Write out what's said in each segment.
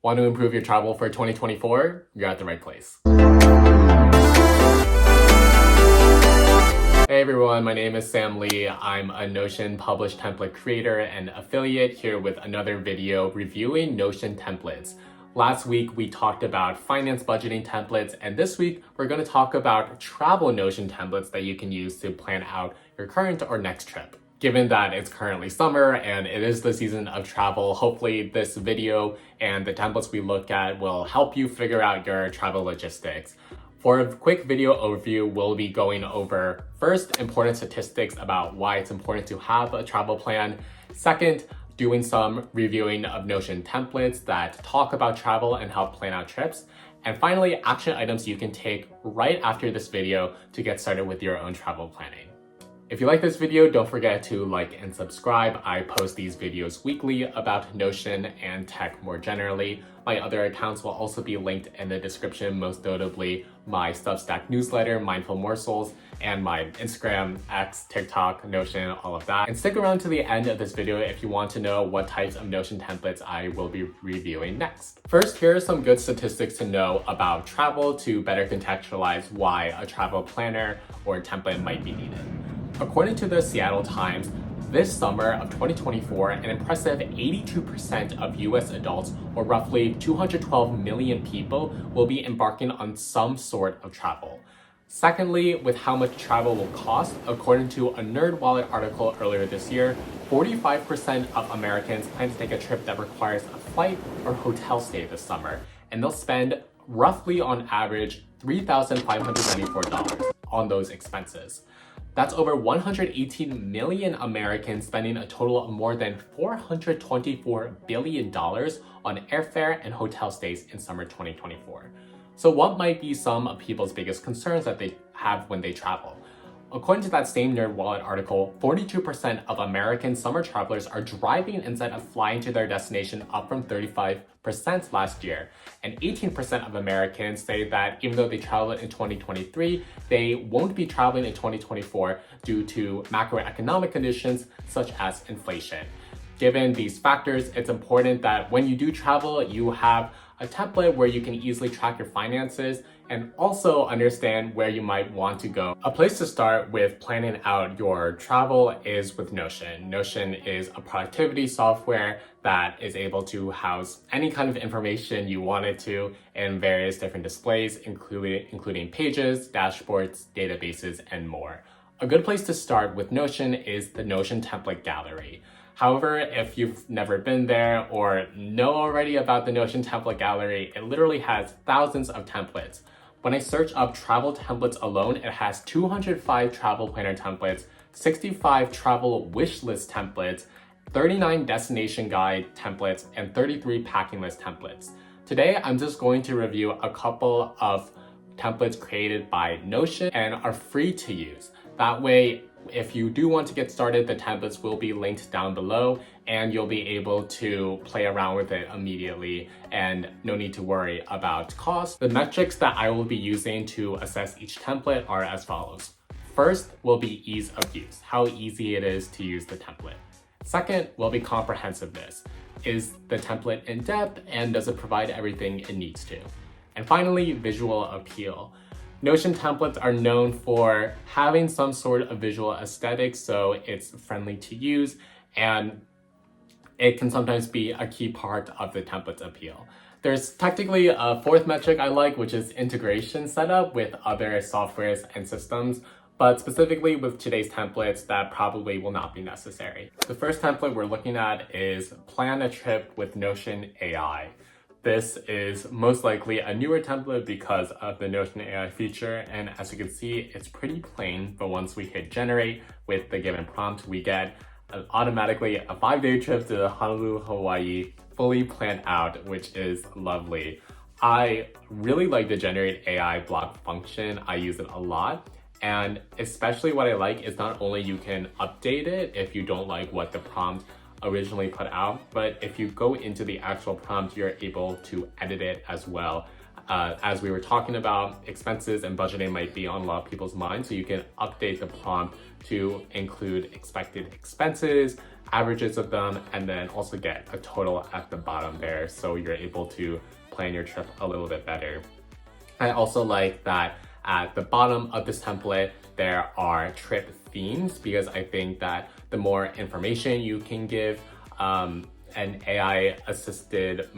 Want to improve your travel for 2024? You're at the right place. Hey everyone, my name is Sam Lee. I'm a Notion published template creator and affiliate here with another video reviewing Notion templates. Last week we talked about finance budgeting templates, and this week we're going to talk about travel Notion templates that you can use to plan out your current or next trip. Given that it's currently summer and it is the season of travel, hopefully this video and the templates we look at will help you figure out your travel logistics. For a quick video overview, we'll be going over first, important statistics about why it's important to have a travel plan. Second, doing some reviewing of Notion templates that talk about travel and help plan out trips. And finally, action items you can take right after this video to get started with your own travel planning. If you like this video, don't forget to like and subscribe. I post these videos weekly about Notion and tech more generally. My other accounts will also be linked in the description, most notably my Substack newsletter, Mindful Morsels, and my Instagram, X, TikTok, Notion, all of that. And stick around to the end of this video if you want to know what types of Notion templates I will be reviewing next. First, here are some good statistics to know about travel to better contextualize why a travel planner or template might be needed. According to the Seattle Times, this summer of 2024, an impressive 82% of US adults, or roughly 212 million people, will be embarking on some sort of travel. Secondly, with how much travel will cost, according to a NerdWallet article earlier this year, 45% of Americans plan to take a trip that requires a flight or hotel stay this summer, and they'll spend roughly on average $3,594 on those expenses. That's over 118 million Americans spending a total of more than $424 billion on airfare and hotel stays in summer 2024. So what might be some of people's biggest concerns that they have when they travel? According to that same NerdWallet article, 42% of American summer travelers are driving instead of flying to their destination, up from 35% last year. And 18% of Americans say that even though they traveled in 2023, they won't be traveling in 2024 due to macroeconomic conditions such as inflation. Given these factors, it's important that when you do travel, you have a template where you can easily track your finances and also understand where you might want to go. A place to start with planning out your travel is with Notion. Notion is a productivity software that is able to house any kind of information you want it to in various different displays, including pages, dashboards, databases, and more. A good place to start with Notion is the Notion template gallery. However, if you've never been there or know already about the Notion template gallery, it literally has thousands of templates. When I search up travel templates alone, it has 205 travel planner templates, 65 travel wish list templates, 39 destination guide templates, and 33 packing list templates. Today, I'm just going to review a couple of templates created by Notion and are free to use. That way, if you do want to get started, the templates will be linked down below and you'll be able to play around with it immediately and no need to worry about cost. The metrics that I will be using to assess each template are as follows. First will be ease of use, how easy it is to use the template. Second will be comprehensiveness. Is the template in depth and does it provide everything it needs to? And finally, visual appeal. Notion templates are known for having some sort of visual aesthetic, so it's friendly to use, and it can sometimes be a key part of the template's appeal. There's technically a fourth metric I like, which is integration setup with other softwares and systems, but specifically with today's templates, that probably will not be necessary. The first template we're looking at is Plan a Trip with Notion AI. This is most likely a newer template because of the Notion AI feature, and as you can see, it's pretty plain, but once we hit generate with the given prompt, we get automatically a 5-day trip to Honolulu, Hawaii, fully planned out, which is lovely. I really like the generate AI block function. I use it a lot, and especially what I like is not only you can update it if you don't like what the prompt originally put out, but if you go into the actual prompt, you're able to edit it as well. As we were talking about, expenses and budgeting might be on a lot of people's minds, so you can update the prompt to include expected expenses, averages of them, and then also get a total at the bottom there so you're able to plan your trip a little bit better. I also like that at the bottom of this template there are trip themes, because I think that the more information you can give an AI assisted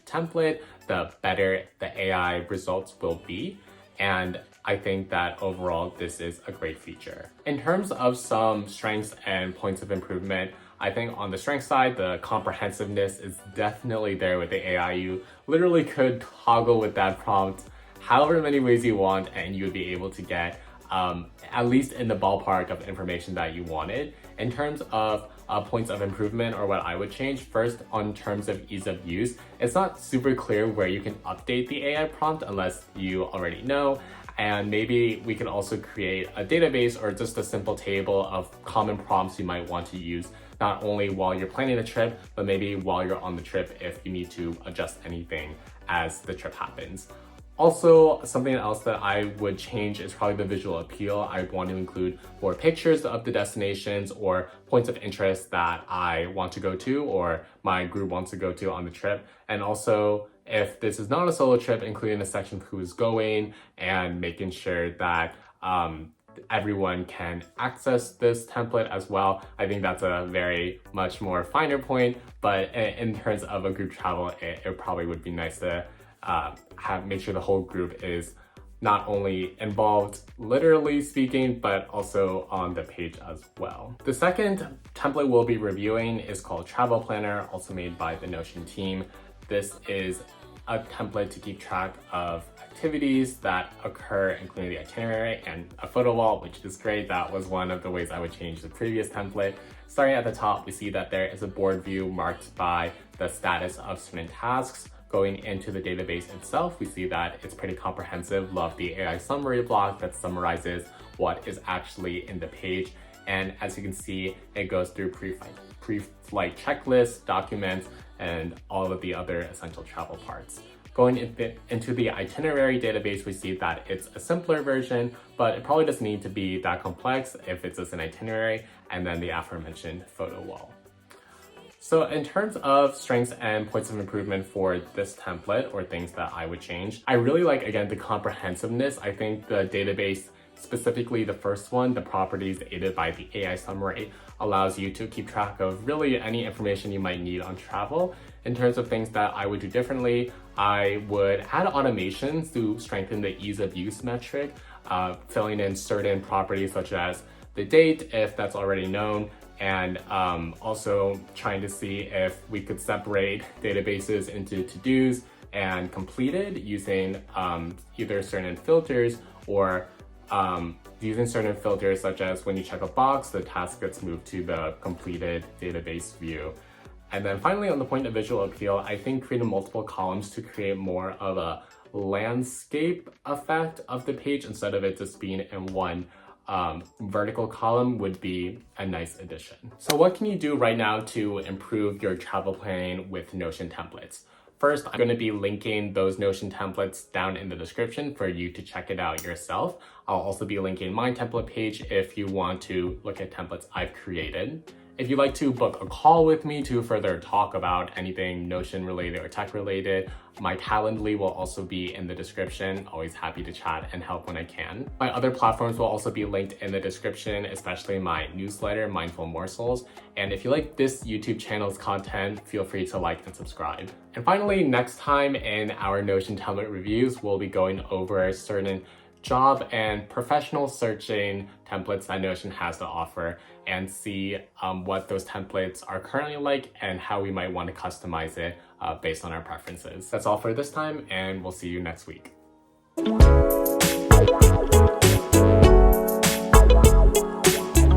template, the better the AI results will be. And I think that overall this is a great feature. In terms of some strengths and points of improvement, I think on the strength side, the comprehensiveness is definitely there with the AI. You literally could toggle with that prompt however many ways you want, and you would be able to get at least in the ballpark of information that you wanted. In terms of points of improvement, or what I would change, first on terms of ease of use, it's not super clear where you can update the AI prompt unless you already know. And maybe we can also create a database or just a simple table of common prompts you might want to use, not only while you're planning the trip, but maybe while you're on the trip if you need to adjust anything as the trip happens. Also, something else that I would change is probably the visual appeal. I want to include more pictures of the destinations or points of interest that I want to go to or my group wants to go to on the trip. And also, if this is not a solo trip, including a section of who is going and making sure that everyone can access this template as well. I think that's a very much more finer point, but in terms of a group travel, it probably would be nice to make sure the whole group is not only involved literally speaking, but also on the page as well. The second template we'll be reviewing is called Travel Planner, also made by the Notion team. This is a template to keep track of activities that occur, including the itinerary and a photo wall, which is great. That was one of the ways I would change the previous template. Starting at the top, we see that there is a board view marked by the status of student tasks. Going into the database itself, we see that it's pretty comprehensive. Love the AI summary block that summarizes what is actually in the page. And as you can see, it goes through pre-flight checklists, documents, and all of the other essential travel parts. Going into the itinerary database, we see that it's a simpler version, but it probably doesn't need to be that complex if it's just an itinerary, and then the aforementioned photo wall. So in terms of strengths and points of improvement for this template, or things that I would change, I really like, again, the comprehensiveness. I think the database, specifically the first one, the properties aided by the AI summary, allows you to keep track of really any information you might need on travel. In terms of things that I would do differently, I would add automations to strengthen the ease of use metric, filling in certain properties such as the date, if that's already known, and also trying to see if we could separate databases into to-dos and completed using either certain filters or using certain filters such as when you check a box, the task gets moved to the completed database view. And then finally, on the point of visual appeal, I think creating multiple columns to create more of a landscape effect of the page instead of it just being in one vertical column would be a nice addition. So what can you do right now to improve your travel planning with Notion templates? First, I'm going to be linking those Notion templates down in the description for you to check it out yourself. I'll also be linking my template page if you want to look at templates I've created. If you'd like to book a call with me to further talk about anything Notion related or tech related, my Calendly will also be in the description. Always happy to chat and help when I can. My other platforms will also be linked in the description, especially my newsletter, Mindful Morsels. And if you like this YouTube channel's content, feel free to like and subscribe. And finally, next time in our Notion template reviews, we'll be going over certain job and professional searching templates that Notion has to offer and see what those templates are currently like and how we might want to customize it based on our preferences. That's all for this time, and we'll see you next week.